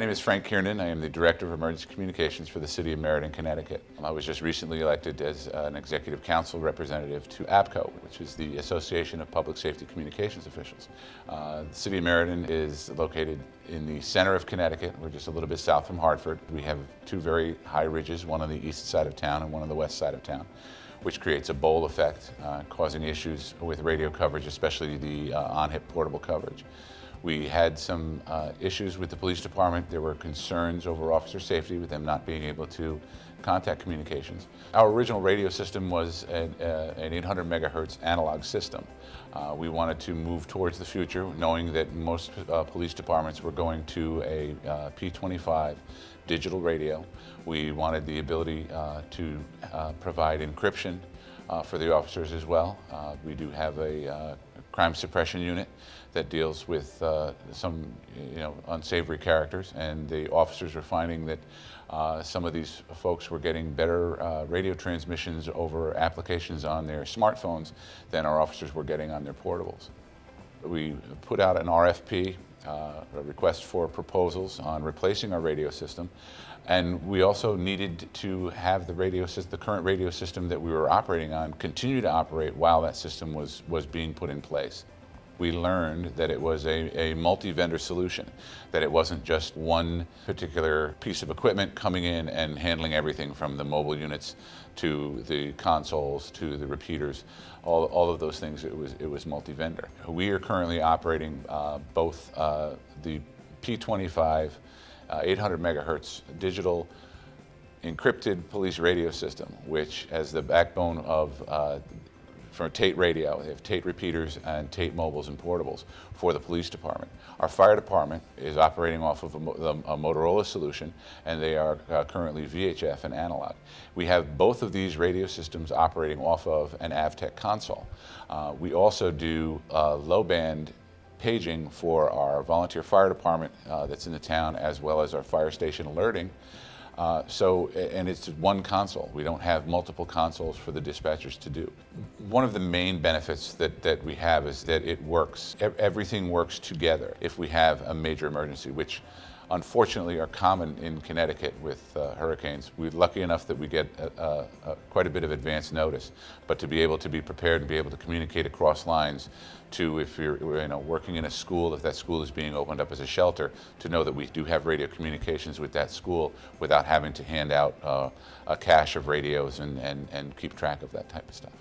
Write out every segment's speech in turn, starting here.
name is Frank Kiernan. I am the Director of Emergency Communications for the City of Meriden, Connecticut. I was just recently elected as an Executive Council representative to APCO, which is the Association of Public Safety Communications Officials. The City of Meriden is located in the center of Connecticut. We're just a little bit south from Hartford. We have two very high ridges, one on the east side of town and one on the west side of town, which creates a bowl effect, causing issues with radio coverage, especially the on-hip portable coverage. We had some issues with the police department. There were concerns over officer safety with them not being able to contact communications. Our original radio system was an 800 megahertz analog system. We wanted to move towards the future, knowing that most police departments were going to a P25 digital radio. We wanted the ability to provide encryption for the officers as well. We do have a crime suppression unit that deals with some unsavory characters, and the officers are finding that some of these folks were getting better radio transmissions over applications on their smartphones than our officers were getting on their portables. We put out an RFP, a request for proposals on replacing our radio system, and we also needed to have the current radio system that we were operating on continue to operate while that system was being put in place. We learned that it was a multi-vendor solution, that it wasn't just one particular piece of equipment coming in and handling everything from the mobile units to the consoles to the repeaters, all of those things. It was multi-vendor. We are currently operating both the P25 800 megahertz digital encrypted police radio system, which has the backbone of from Tate Radio. They have Tate repeaters and Tate mobiles and portables for the police department. Our fire department is operating off of a Motorola solution, and they are currently VHF and analog. We have both of these radio systems operating off of an Avtech console. We also do low-band paging for our volunteer fire department that's in the town, as well as our fire station alerting. And it's one console. We don't have multiple consoles for the dispatchers to do. One of the main benefits that we have is that it works. Everything works together if we have a major emergency, which unfortunately are common in Connecticut with hurricanes. We're lucky enough that we get quite a bit of advance notice, but to be able to be prepared and be able to communicate across lines to, if you're working in a school, if that school is being opened up as a shelter, to know that we do have radio communications with that school without having to hand out a cache of radios and keep track of that type of stuff.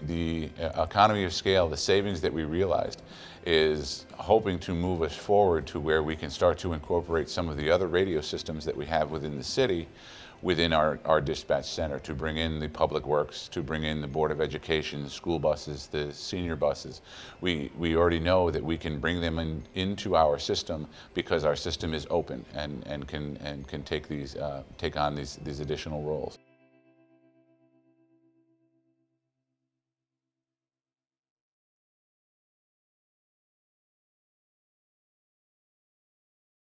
The economy of scale, the savings that we realized, is hoping to move us forward to where we can start to incorporate some of the other radio systems that we have within the city within our dispatch center, to bring in the public works, to bring in the Board of Education, the school buses, the senior buses. We already know that we can bring them into our system because our system is open and can take on these additional roles.